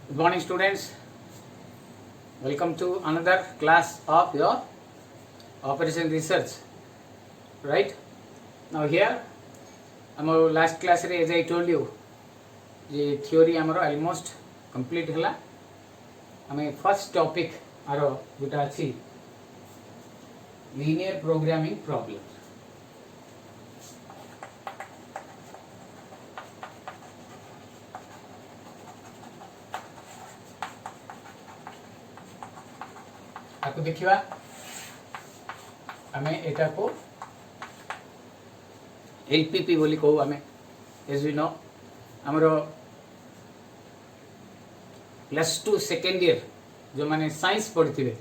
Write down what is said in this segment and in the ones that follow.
Good morning, students. Welcome to another class of your operation research. Right now, here, our last class, as I told you, the theory आमर almost complete हला. आमे first topic आरो गुटा अछि linear programming problem. आपको देखिवा आमे एटा को LPP बोली कहू आमे एज यू नो हमरो +2 सेकेंड ईयर जो माने साइंस पढ़िथिबे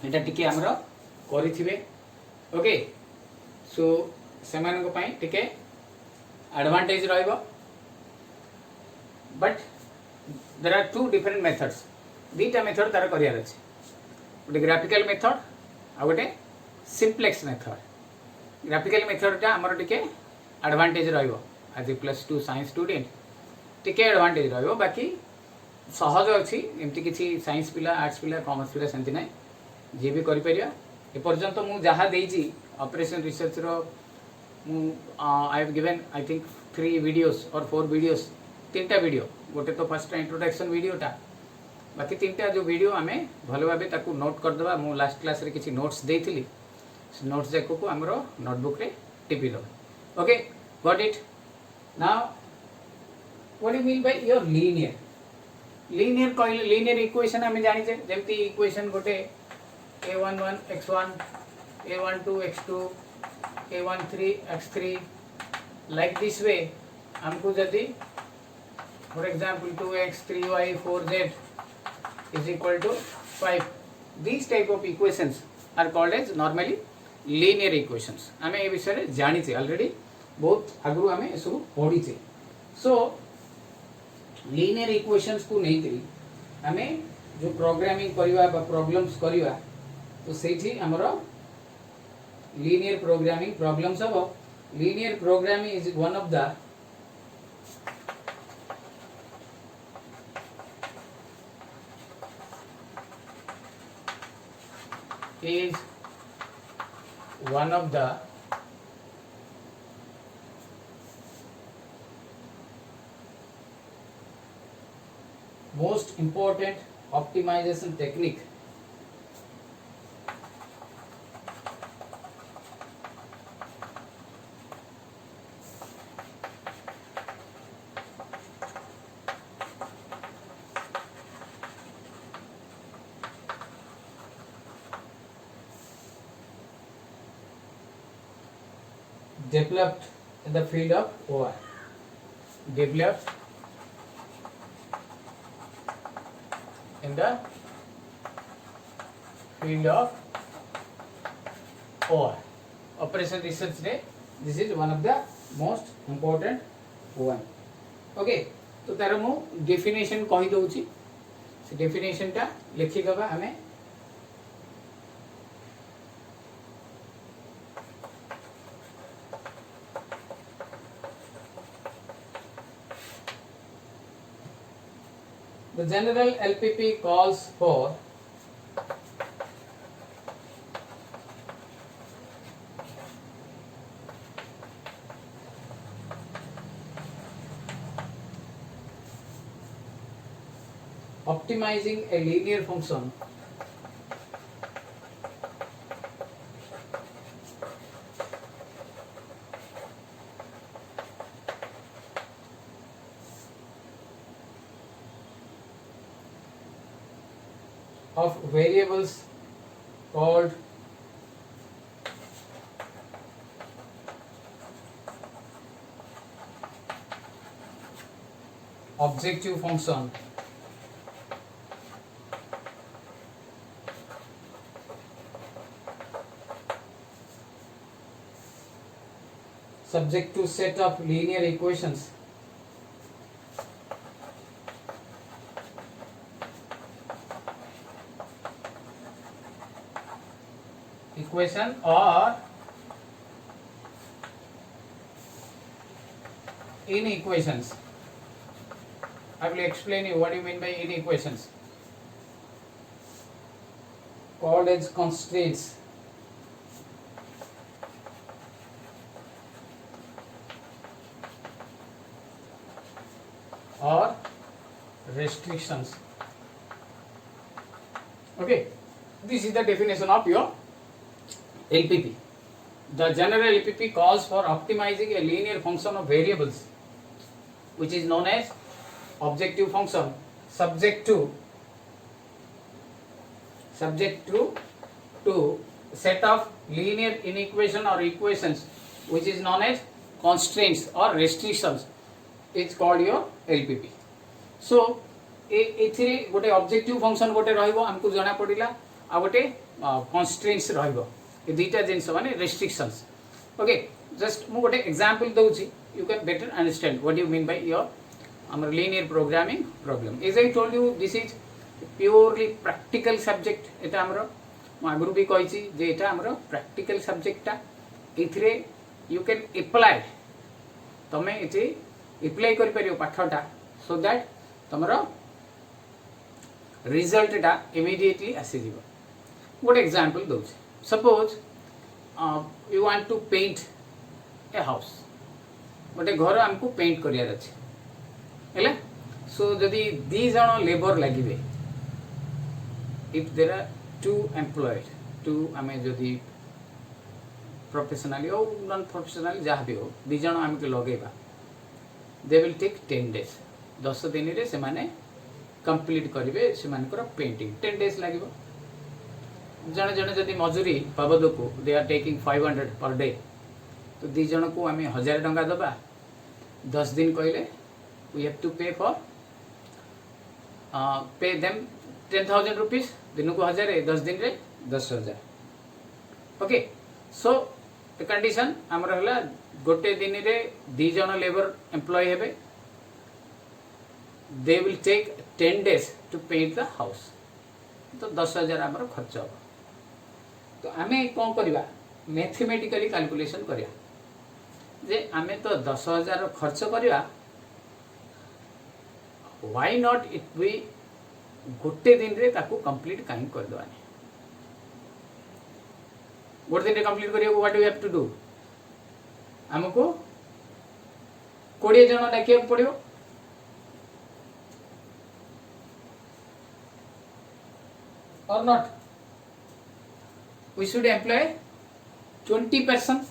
एटा टिके हमरो करिथिबे. ओके सो सेमान को पई टिके एडवांटेज रहइबो but there are two different methods. दीटा मेथड तार करियार अछि. गोटे ग्राफिकल मेथड आ गोटे सिंप्लेक्स मेथड. ग्राफिकल मेथडटा आमर टिके एडवांटेज रहिबो आज +2 साइंस स्टूडेंट टिके एडवांटेज रहिबो. बाकी सहज अछि एमती किछि साइंस पिला आर्ट्स पिला कॉमर्स पिला सेंति नै जे भी करि परिया. ए पर्यंत मु जहा देइछि ऑपरेशन रिसर्च रो मु I have given I think 3 videos और 4 वीडियोस. तीनटा वीडियो गोटे तो फर्स्ट इंट्रोडक्शन वीडियोटा बाकी तीनटा जो वीडियो आमे भलो भाबे ताकू नोट कर दबा. मु लास्ट क्लास रे किछि नोट्स देइथिली नोट्स जाको को हमरो नोटबुक रे टिपि लो. Okay got it. Now what do you mean by your linear कहले लीनियर इक्वेशन आमे जानि जे जेमति इक्वेशन गोटे a11 x1 a12 x2 a13 x3 like this way हमको जदी for example 2x 3y 4z is equal to 5. These type of equations are called as normally linear equations. आमे ए विषय जानी छे ऑलरेडी बहुत आगु आमे ए सब पढ़ी छे. सो linear equations को नहीं करी आमे जो प्रोग्रामिंग करिवा बा प्रॉब्लम्स करिवा तो सेठी हमरो linear programming problems हबो. linear programming is one of the most important optimization technique developed in the field of OR. Developed in the field of OR. Operation research day. This is one of the most important one. Okay. तो तार मु definition कहि दउची. से definition टा लिखि दबा हमें. The general LPP calls for optimizing a linear function of variables called objective function subject to set of linear equations or in equations I will explain you what do you mean by inequations called as constraints. Or restrictions. Okay, this is the definition of your LPP. The general LPP calls for optimizing a linear function of variables, which is known as objective function, subject to set of linear inequation or equations, which is known as constraints or restrictions. It's called your LPP. So एथिरे गोटे objective function गोटे रहइबो हमको जाना पड़िला आ गोटे constraints रहइबो ए दुईटा जिंस माने restrictions. Okay, just मु गोटे एग्जांपल दउची, you can better understand what you mean by your हमर linear programming problem. As I told you, this is purely practical subject. एटा हमर मु आगरु भी कहिची जे एटा हमर प्रैक्टिकल सब्जेक्टटा. एथिरे यू कैन अप्लाई, तमे एथि अप्लाई करि परियो पाठटा, सो दैट तमरो रिजल्ट टा इमीडिएटली आसी जीवो. गोटे एग्जांपल दउछ. Suppose you want to paint a house. गोटे घर हमको पेंट करियार अछि हैला. सो जदी 2 जण लेबर लागिबे, इफ देयर आर 2 एम्प्लॉयड, 2 हमें जदी प्रोफेशनली और नॉन प्रोफेशनली जहाँ भी हो 2 जण हमके लगेबा, दे विल टेक 10 days. 10 दिन रे से माने कंप्लीट करिवे से मानकर पेंटिंग. 10 days लागिबो. जण जण जदी मजूरी बाबद को they are taking 500 per day, तो 2 जण को हमें 1000 टंका दबा. 10 दिन कहले वी हैव टू पे फॉर पे देम 10,000 रुपीस. दिन को 1000, 10 दिन रे 10,000. ओके, सो द कंडीशन हमर हला गोटे दिन रे 2 जण लेबर एम्प्लॉय हेबे. They will take 10 days to paint the house. तो 10,000 आमर खर्च हो. तो आमे कौन करिबा, मैथमेटिकली कैलकुलेशन करिया जे आमे तो 10,000 खर्च करिया, why not it we गोटे दिन रे ताकू कंप्लीट काहे कर दवानी. गोटे दिन रे कंप्लीट करियो, what do we have to do, हमको 20 जण डाकिया पड़ियो. Or not, we should employ 20 person.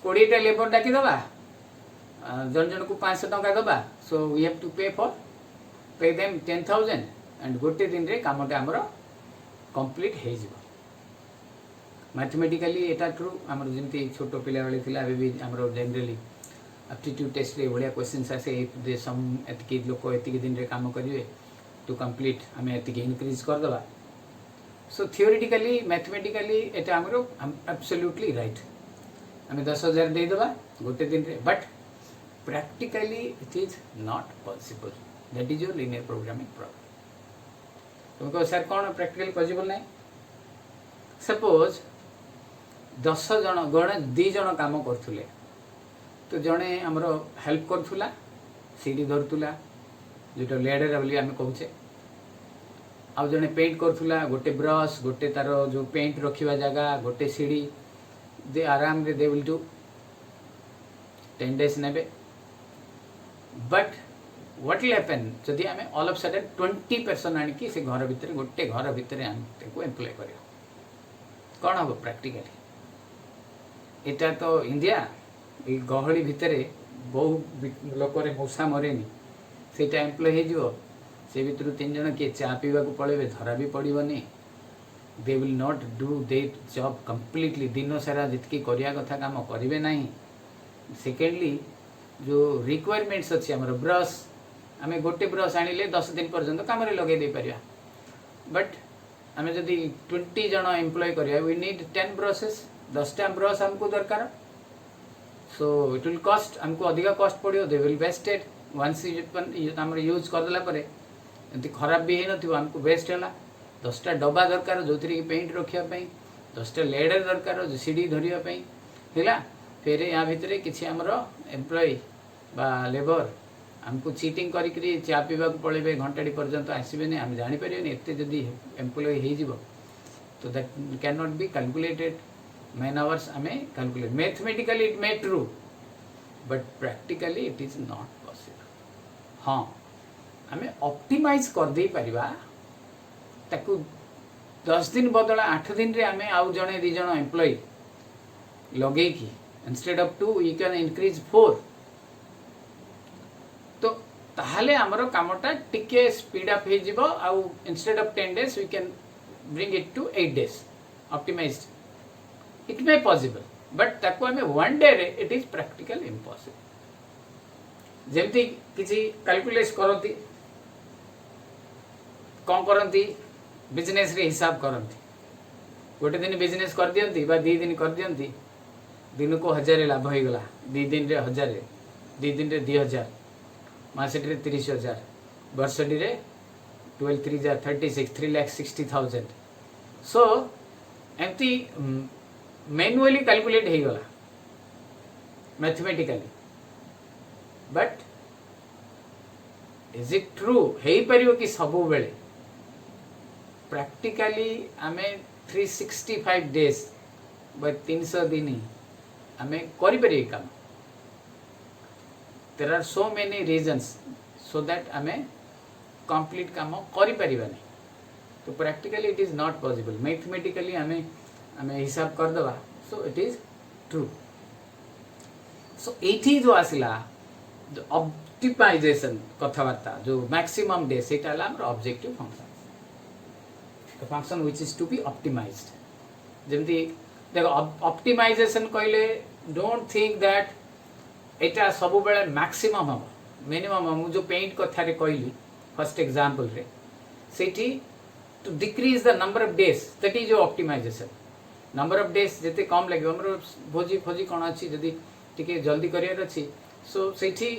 20 टा लेबर डाकी दबा, जन जन को 500 टंका दबा. So we have to pay them 10,000 and गोटे दिन रे कामटा हमर कंप्लीट हे जिवो. मैथमेटिकली एटा ट्रू. हमर जेंति छोटो पिला वाले थिला, अबे भी हमर जनरली एप्टीट्यूड टेस्ट रे बढ़िया क्वेश्चंस आसे. इफ दे सम एतकी लोक एतकी दिन रे काम करिवे टू कंप्लीट हमें एतिके इंक्रीज कर दबा. सो थियोरेटिकली मैथमेटिकली एटा हमरो एब्सोल्युटली राइट. हमें 10,000 दे दबा गोटे दिन रे, but practically it is not possible. That is your linear programming problem. तुमको सर कौन प्रैक्टिकली पॉसिबल नहीं. सपोज 10 जण गण 2 जण काम करथुले, तो जणे हमरो हेल्प करथुला, सीडी धरथुला, जोटा लेडर बोली आम कहूचे. आउ जने पेंट करथुला, गोटे ब्रश, गोटे तार जो पेंट रखिबा जगह, गोटे सीढ़ी. दे आराम रे दे विल डू 10 days नेबे. बट व्हाट विल हैपन जदि आम ऑल ऑफ सडन 20 पर्सन आनी कि से घर भितर, गोटे घर भितर आम को एम्प्लॉय करियो, कौन हम प्रैक्टिकली. एटा तो इंडिया ए गहली भितर बहु लोकरे मौसा मरेनी. सेटा एम्प्लॉय हे जिवो, से भितर 3 जण के चा पीवा को पळेबे, धरा भी पड़िबनी. They will not do that job completely. दिन सारा जितकी करिया कथा काम करिवे नाही. सेकेंडली जो रिक्वायरमेंट्स अछि हमर ब्रश, आमे गोटे ब्रश आनिले 10 दिन पर्यंत काम रे लगे दे परिया. बट आमे जदी 20 जण एम्प्लॉय करिया, वी नीड 10 ब्रशेस. 10 टा ब्रश हमको दरकार. सो इट विल कॉस्ट, हमको अधिक कॉस्ट पड़ियो. They will wasted. वंस आम यूज करदेला एमती खराब भी हो हमको वेस्ट है. 10 टा डब्बा दरकार जो थी पेंट रखापी. 10 टा लेडर दरकार जो सीढ़ी धरवाई है. फिर या भितर किसी आमर एम्प्लॉय बा लेबर आमको चीटिंग करी चा पीवा पड़े घंटाटी पर्यंत आसबे आम जापर एत जदि एम्प्लॉय हो तो that can not be calculated man hours आम calculate mathematically it may true but practically it is not possible. हाँ आम ऑप्टिमाइज कर दे परिबा ताकू 10 दिन बदला 8 दिन रे आम आउ जड़े 2 जण एम्प्लॉय लगे कि instead of 2 you can increase 4 तो ताहले हमरो कामटा टिके स्पीड अप हे जिवो आउ instead of 10 days we can bring it to 8 days optimized it may possible but ताको हमें 1 day रे इट इज प्रैक्टिकल इम्पॉसिबल। जेमती किसी कैलकुलेट करती कौन करती बिजनेस रे हिसाब करती गोटे दिन बिजनेस कर दियंती बा 2 दिन कर दियंती दिन को 1000 लाभ हो गला 2 दिन रे 1000 2 दिन रे 2000 मासेट रे 30,000 वर्षटी रे 12 3 जा 36 3,60,000 सो एमती मैनुअली कैलकुलेट हो गला mathematically but is it true हो पारियो कि सबु बेले प्रैक्टिकली आमे 365 days बा 300 दिन आमे करि पारि काम there are so many reasons so that आमे कंप्लीट काम करि परिबा नै तो practically it is not possible mathematically आमे हिसाब कर दवा सो इट इज ट्रू। सो एठी जो आसिला जो ऑप्टिमाइजेशन कथावार्ता जो मैक्सिमम डे सेटा हला हमर objective function the function which is to be optimized जेमती देखो ऑप्टिमाइजेशन कहले डोंट थिंक दैट एटा सब बेले मैक्सिमम हम मिनिमम हम जो पेंट कथा रे कहली फर्स्ट एग्जांपल रे सेठी to decrease the number of days that is your optimisation number of days जते कम लागे हमर भोजी फौजी कोन अछि जदी टिके जल्दी करियर अछि सो सेठी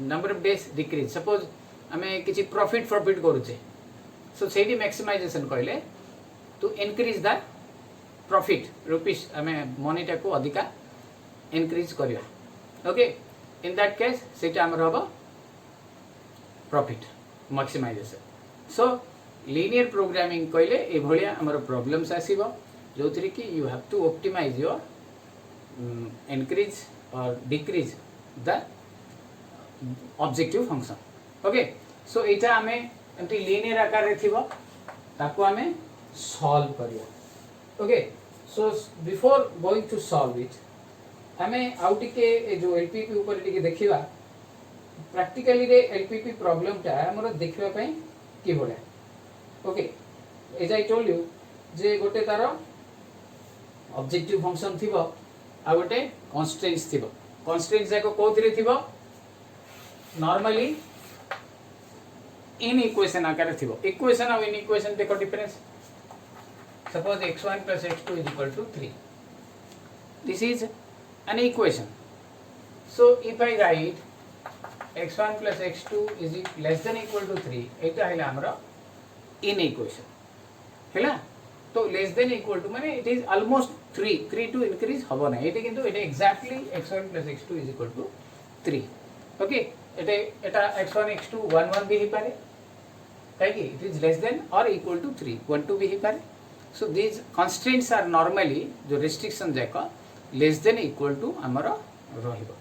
number of days decrease suppose हमें किछि प्रॉफिट करूचे सो सेठी मैक्सिमाइजेशन कहले to increase the profit rupees हमें मनीटा को अधिका इनक्रीज करिया ओके इन दैट केस सेटा हमर हबो profit maximisation. So linear programming कहले ए भलिया हमर प्रॉब्लम्स आसीबो जोथि कि you have to optimise your increase और decrease the objective function okay. So एटा हमें एमती लीनियर आकार रे थिबो ताको हमें सॉल्व करिया okay. So before going to solve it हमें आउ टिके जो एलपीपी ऊपर टिके देखिबा प्रैक्टिकली रे एलपीपी प्रॉब्लम ता हमर देखिबा पई कि बोले okay. As I told you जे गोटे तार ऑब्जेक्टिव फंक्शन थिबो आ गोटे कांस्टेंट्स थिबो कांस्टेंट्स जाको कोथि थिबो नॉर्मली इन इक्वेशन आकार थिबो इक्वेशन और इन इक्वेशन देखो difference suppose x1 plus x2 is equal to 3 this is an equation so if I write x1 plus x2 is less than equal to 3 eta hela amra in equation hela तो less than equal to माने it is almost 3 to increase हबो ना एटे किंतु एटे exactly x1 plus x2 is equal to 3 okay Etah x1 x2 1 1 भी ही पारे काहे कि it is less than or equal to 3 1 2 भी ही पारे। So these constraints are normally जो restriction जाको less than equal to हमरो रहिबो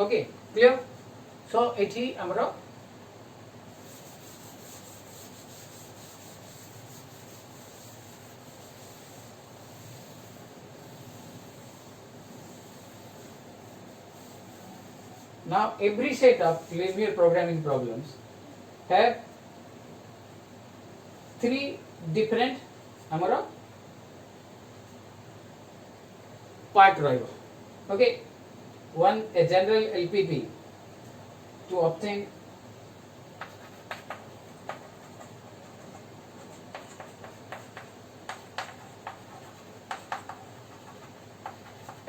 okay clear। so एठी हमरो now every set of linear programming problems have 3 different हमारा पार्ट रहेगा okay. One a general LPP to obtain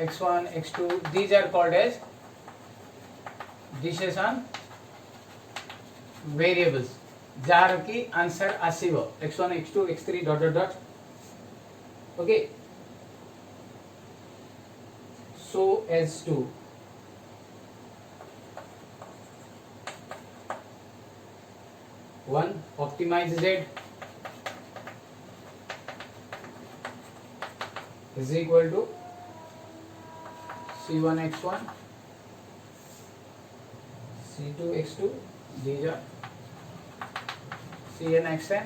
x1 x2 these are called as decision variables जार की answer आसीबो x1 x2 x3 dot dot dot okay so as to 1 optimize z is equal to c1 x1 c2 x2, these are cn xn.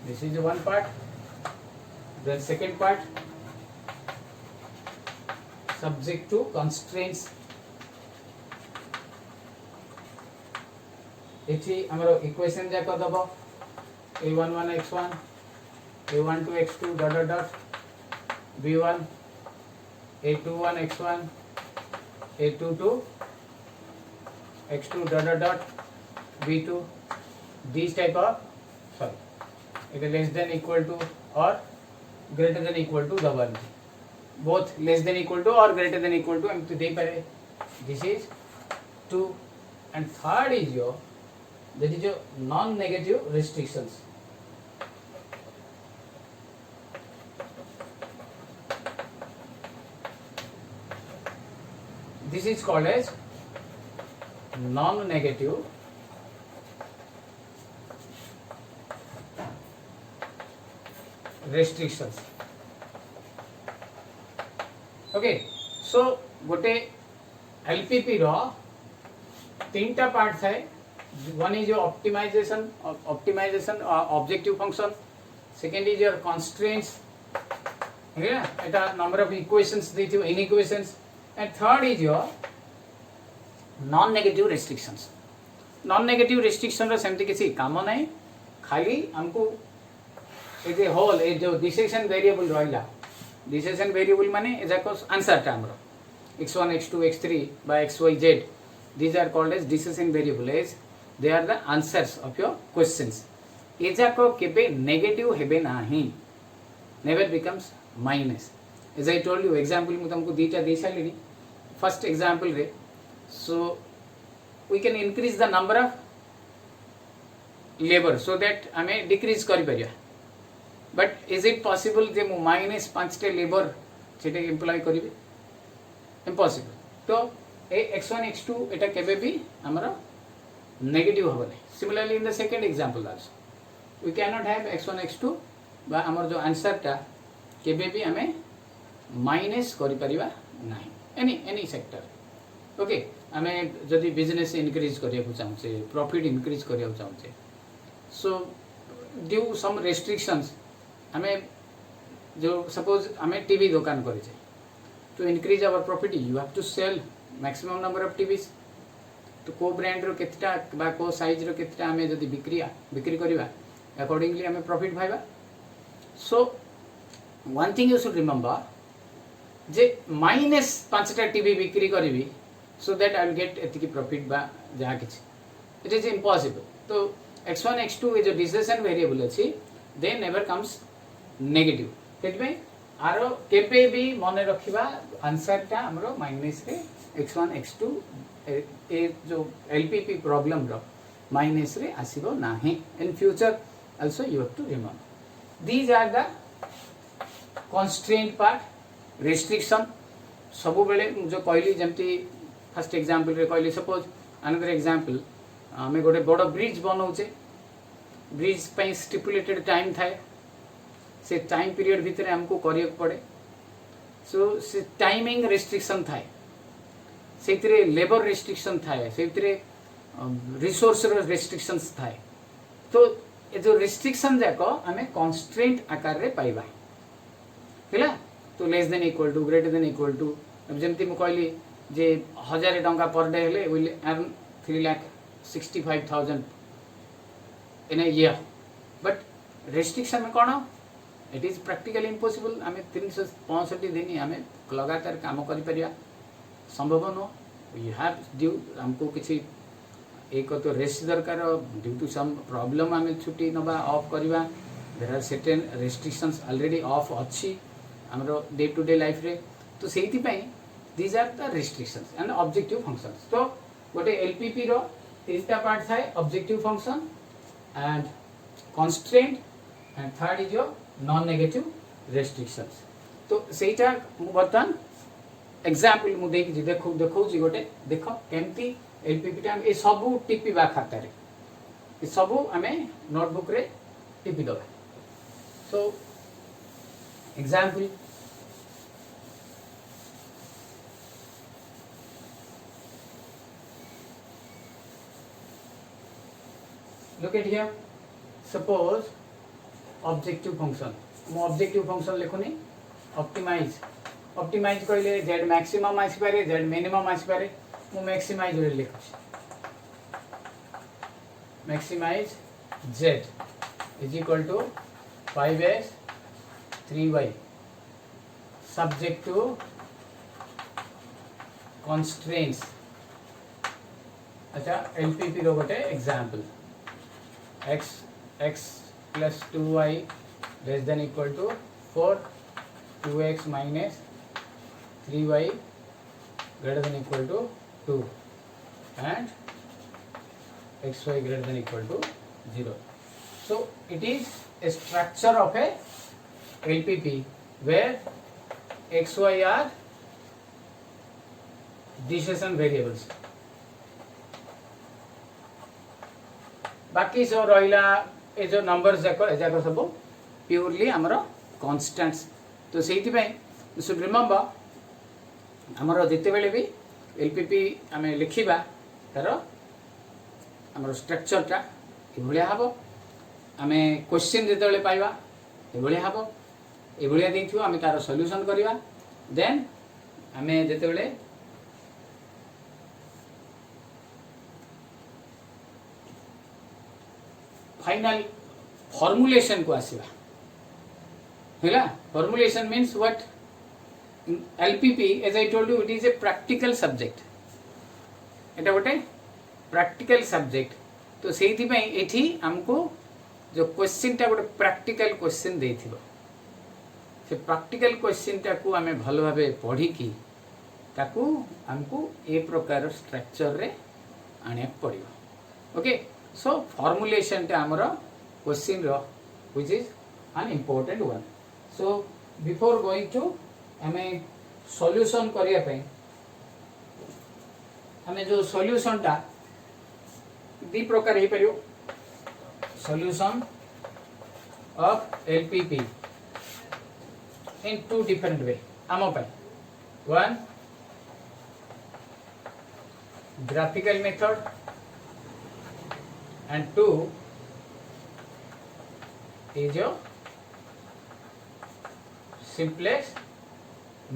This is one part. Then second part, subject to constraints. एठी हमरो equation जा को दबो a11 x1 a12 x2 dot dot dot b1 a21 x1 a22 x2 dot dot dot b2, these type of, sorry, it is less than equal to or greater than equal to the one, both less than equal to or greater than equal to एमती दे पारे. This is 2 and third is your, that is your non-negative restrictions. This is called as non-negative restrictions. Okay, so गोटे LPP रो तीन टा part है. One is your optimization objective function. Second is your constraints. Yeah, it a number of equations देती हो inequations. And third is your non-negative restrictions. Non-negative restriction रो सेमती किसी काम नहीं, खाली हमको ये जो होल ये जो डिसिशन वेरिएबल रहिला, डिसिशन वेरिएबल माने एजा को आंसर टा हमरो x1 x2 x3 by xyz, these are called as decision variable, as they are the answers of your questions. एजा को केबे नेगेटिव हेबे नाही, never becomes minus. As I told you, example मु तुमको दीटा दे सालिनी. First example रे, so we can increase the number of labor so that हमें decrease करी परिया. But is it possible जे मु minus 5 टे labor सेटे employ करिवे? Impossible. तो ए x1 x2 एटा केबे भी हमरा negative होबे. Similarly in the second example also, we cannot have x1 x2 बा हमर जो आंसर टा केबे भी हमें माइनस करि परिबा नाही. Any sector. ओके, हमें जदि बिजनेस इंक्रीज करिया को चाहूचे, प्रॉफिट इंक्रीज करिया को चाहूचे, सो ड्यू सम रेस्ट्रिक्शंस, हमें जो सपोज हमें टीवी दुकान करे छे, to increase our profit you have to sell maximum number of TVs. तो को ब्रांड रो केतटा बा को साइज रो केतटा हमें जदि बिक्री करिवा, अकॉर्डिंगली हमें प्रॉफिट भाइबा. So one thing you should remember जे माइनस 5टा टीवी बिक्री करी so that I will get एतिकी प्रॉफिट बा जहाँ किछि, इट इज इम्पॉसिबल. तो x1 x2 जो डिसिजन वेरिएबल अछि दे नेवर कम्स नेगेटिव. सेटमे आरो केपे भी मने रखिबा आंसर टा हमरो माइनस रे x1 x2 ए जो एलपीपी प्रॉब्लम रो माइनस रे आसीबो नाही. In future also you have to remember these are the constraint part, restriction. सबु बेले जो कहली जमती फर्स्ट एग्जांपल रे कहली, सपोज अनदर एग्जांपल हमें गोटे बड़ ब्रिज बनाउचे, ब्रिज पे स्टिपुलेटेड टाइम थाए, से टाइम पीरियड भितर हमको करिया पड़े. सो से टाइमिंग रेस्ट्रिक्शन थाए, सेतिरे लेबर रेस्ट्रिक्शन थाए, सेतिरे रिसोर्स रेस्ट्रिक्शंस थाए. तो ए जो रेस्ट्रिक्शन जाको हमें कॉन्स्ट्रेंट आकार रे पाइबा हेला. तो less than equal to, greater than equal to, अब जमती मु कहली जे 1000 टंका पर डे हेले will earn 3,65,000 in a year. But restriction में कौन, इट इज प्रैक्टिकली इम्पॉसिबल. आम 365 दिन आम लगातार काम कर संभव नो. यू हैव ड्यू हमको किसी एक तो रेस्ट दरकार, ड्यू टू सम प्रॉब्लम आम छुट्टी नवा ऑफ करवा. There are certain restrictions already off अच्छी हमरो डे टू डे लाइफ रे. तो सेति पई these are the restrictions and objective functions. तो गोटे एलपीपी रो तीनटा पार्ट थाए, objective function and constraint and third is your non negative restrictions. तो सेटा बर्तन एग्जांपल मु देख देखौ जी गोटे देखो केमती एलपीपी टा ए सब टिपिबा खाता रे सबू आम नोटबुक रे टिपी दबा। So example look at here, suppose objective function मु ऑब्जेक्टिव फंक्शन लिखुनी ऑप्टिमाइज ऑप्टिमाइज कहले जेड मैक्सिमम आसी पारे जेड मिनिमम आसी पारे मु मैक्सिमाइज रे लिखुची maximise Z is equal to 5x 3y subject to constraints। अच्छा एलपीपी रो गोटे example x plus 2y less than equal to 4 2x minus 3y greater than equal to 2 and xy greater than equal to 0. So it is a structure of a LPP where xy are decision variables। बाकी सब रहा ये जो number जाक सब purely आमर कन्स्टान्ट्स। तो से शुड रिमेम्बर आमर जिते बेले भी एलपीपी आम लिखा तार आमर स्ट्रक्चरटा ये हम आम क्वेश्चन जिते पाइबा ये हम ये देखिए आम तार सॉल्यूशन करवा देन आम जिते फाइनल फॉर्मुलेशन को आसीबा हैला। Formulation means what LPP as I told you it is a practical subject एटा गोटे प्रैक्टिकल सब्जेक्ट। तो सेठी पई एठी हमको जो क्वेश्चन टा गोटे प्रैक्टिकल क्वेश्चन देथिबो से प्रैक्टिकल क्वेश्चन टा को हमें भलो भाबे पढ़ी की ताकू हमको ए प्रकार स्ट्रक्चर रे आने पड़िबो। ओके सो फॉर्मुलेशन टा हमर क्वेश्चन रो which is an important one। so before going to हमें सॉल्यूशन करिया पे हमें जो सॉल्यूशन टा दी प्रकार हे परियो solution of LPP in two different way आम पे one graphical method and 2 is your simplest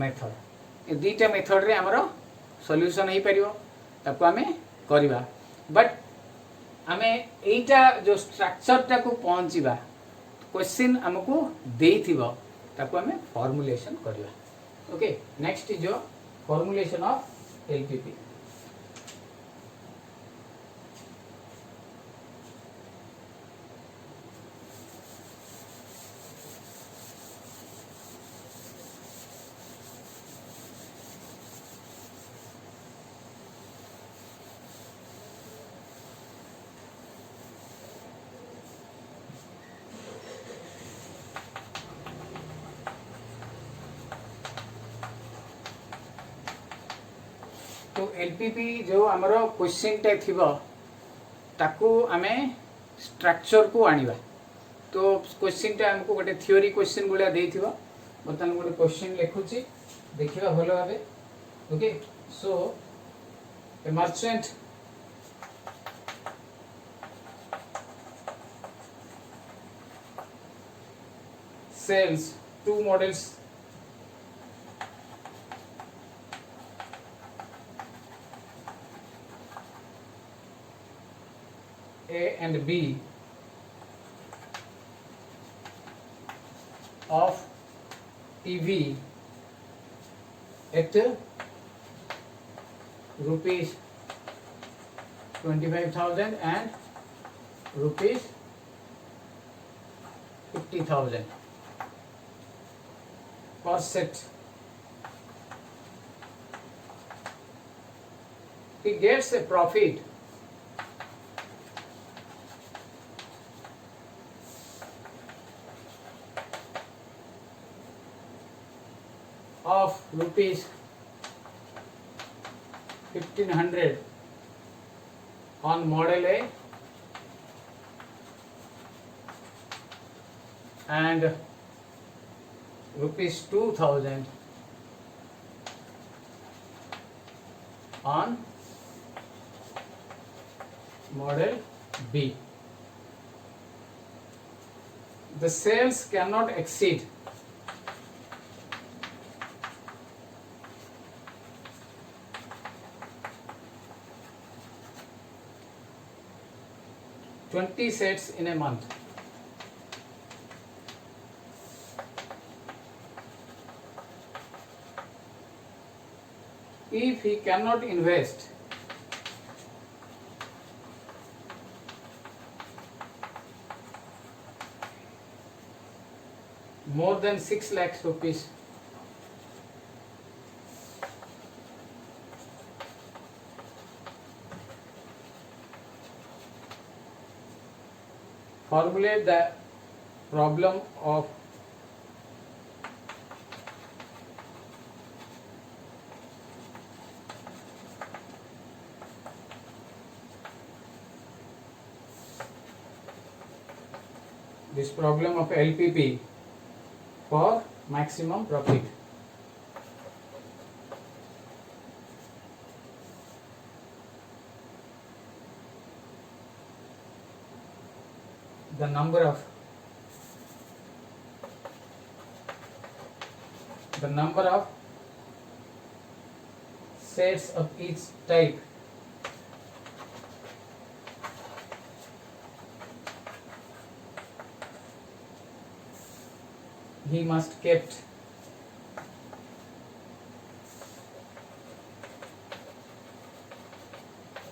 method। ये दीटा मेथड रे हमरो सॉल्यूशन हे परियो ताको हमें करबा बट हमें एटा जो स्ट्रक्चर टा को पहुंचीबा क्वेश्चन हमको देथिबो ताको हमें फॉर्मुलेशन करबा। Okay next is your formulation of LPP. तो एलपीपी जो आमर क्वेश्चन टा थिबो ताकू आमे स्ट्रक्चर को आनिबा। तो क्वेश्चन टा हमको गोटे थ्योरी क्वेश्चन गुला देथिबो बर्तमान गोटे क्वेश्चन लिखुची देखिबा भलो भाबे। Okay so a merchant sells 2 models A and B of TV at rupees 25,000 and rupees 50,000 per set. He gets a profit of rupees 1,500 on model A and rupees 2000 on model B. The sales cannot exceed $20 sets in a month. If he cannot invest more than 6 lakhs rupees formulate the problem of this problem of LPP for maximum profit. The number of sets of each type he must kept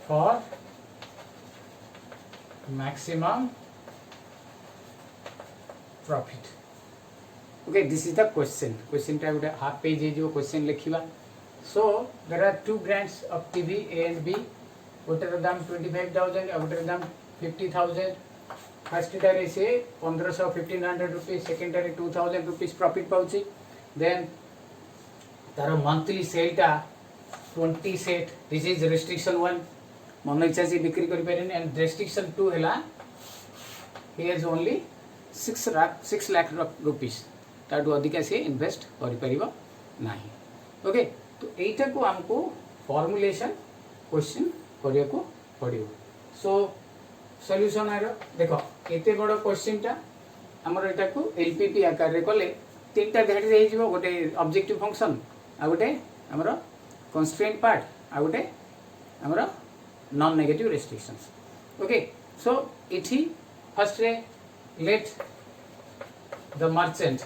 for maximum profit. Okay, this is the question. Question ta gote half page je jo question likhiba. So there are two brands of TV, A and B. गोटे दाम 25,000 और गोटे दाम 50,000. First टारे से 1500 1500 rupees, second टारे 2000 rupees profit पाउची. Then तार monthly sale टा 20 सेट. This is restriction 1. मन इच्छा से बिक्री कर पारे. एंड रेस्ट्रिक्शन 2 हैला he has only 6 lakh rupees. ताटू अधिका से इन्वेस्ट करि परिबो नाही. ओके, तो एटा को हमको फॉर्मुलेशन क्वेश्चन करिया को पड़ियो. सो सॉल्यूशन आरो देखो एते बड़ क्वेश्चन टा हमर एटा को एलपीपी आकार रे कले तीनटा धाडी रे हिजबो. गोटे ऑब्जेक्टिव फंक्शन, आ गोटे हमर कंस्ट्रेंट पार्ट, आ गोटे हमर non negative restrictions. Okay, so इठी first ray let the merchant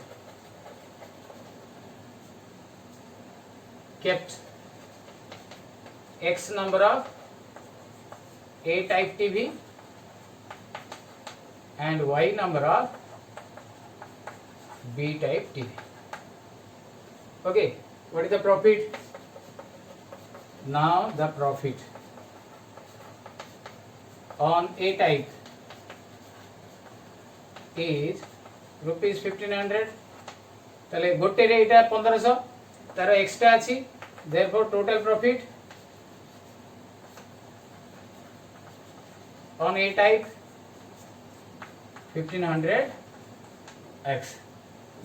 kept X number of A type TV and Y number of B type TV. Okay, what is the profit? Now the profit on A type is rupees 1500. तले गोटे रे इटा 1500 तार extra अच्छी. therefore total profit on A type 1500 x.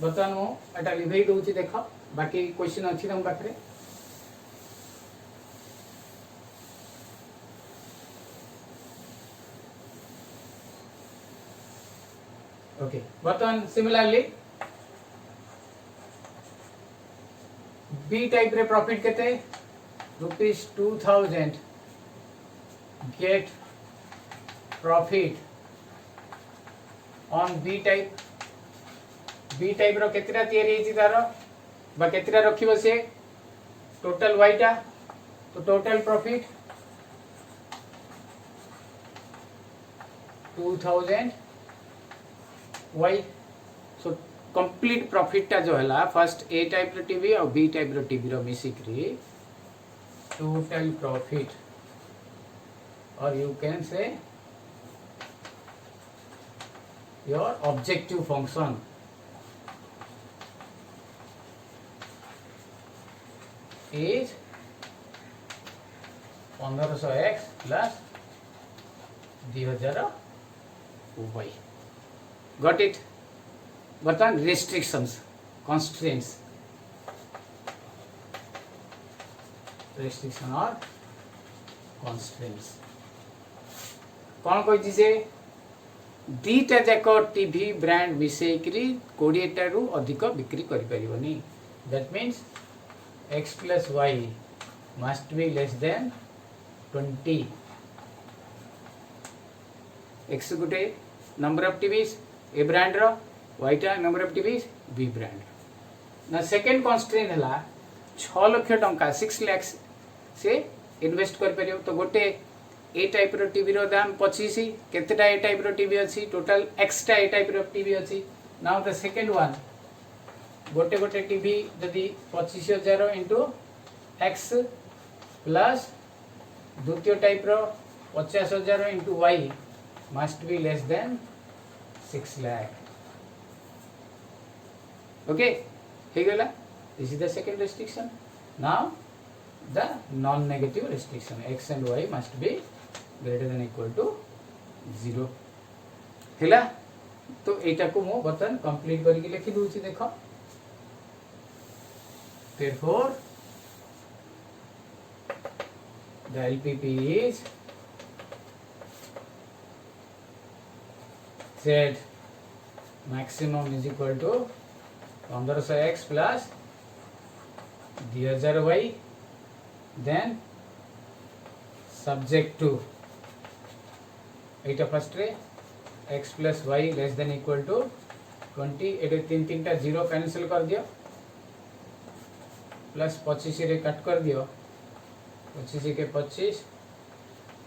बर्तमान मु एटा लिखै दउची देखो. बाकी क्वेश्चन अछि हम पाखरे. ओके, बर्तमान सिमिलरली B टाइप रे प्रॉफिट केते rupees 2000 get profit on B type. B type रो केतरा तयारी हेची तारो बा केतरा रखिबो से टोटल y टा. तो total profit 2000 y. So complete profit टा जो है फर्स्ट ए टाइप रो टीवी और बी टाइप रो टीवी रो मिसिक्री टोटल प्रॉफिट, और you can say your objective function is 1500x plus 2000y. Got it? बर्तमान रेस्ट्रिक्शंस कॉन्स्ट्रेंट्स रेस्ट्रिक्शन और कॉन्स्ट्रेंट्स कौन कही से दीटा जाक टीवी ब्रांड मिसेकरी 20 रु अधिक बिक्री करिपरिबनी that means x plus y must be less than 20 x गोटे number of TVs A brand रो y टा number of TVs b brand ना सेकंड कॉन्स्ट्रेंट हला 6 लाख टंका 6 लाख से इन्वेस्ट कर परियो तो गोटे ए टाइप रो टीवी रो दाम 25 केतेटा ए टाइप रो टीवी अछि टोटल x टा ए टाइप रो टीवी अछि नाउ द सेकंड वन गोटे गोटे टीवी यदि 25,000 इंटू x प्लस द्वितीय टाइप रो 50,000 into y must be less than 6 lakh okay हे गेला this is the second restriction now the non-negative restriction x and y must be greater than equal to 0 हैला तो एटा को मो बतन कंप्लीट करके लिखि दूची देखो therefore the LPP is Z maximum is equal to 1500x plus 2000y then subject to Etah first ray x plus y less than equal to 20 एटे तीन तीन टा जीरो कैंसिल कर दियो प्लस 25 रे कट कर दियो 25 के 25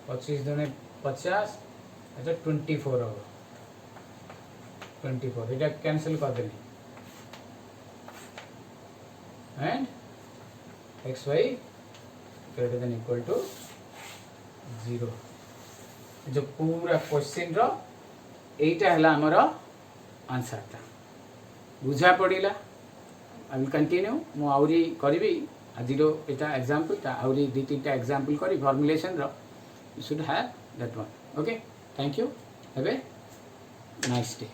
25 दुने 50 एटा 24 हो 24 एटा कैंसिल कर देनी and xy greater than equal to 0 जो पूरा क्वेश्चन रो एटा हला हमर आंसर था बुझा पड़िला आई विल कंटिन्यू मु आउरी करबी आज रो एटा एग्जांपल ता आउरी दि तीनटा एग्जांपल करी फॉर्मुलेशन रो you should have that one okay thank you have a nice day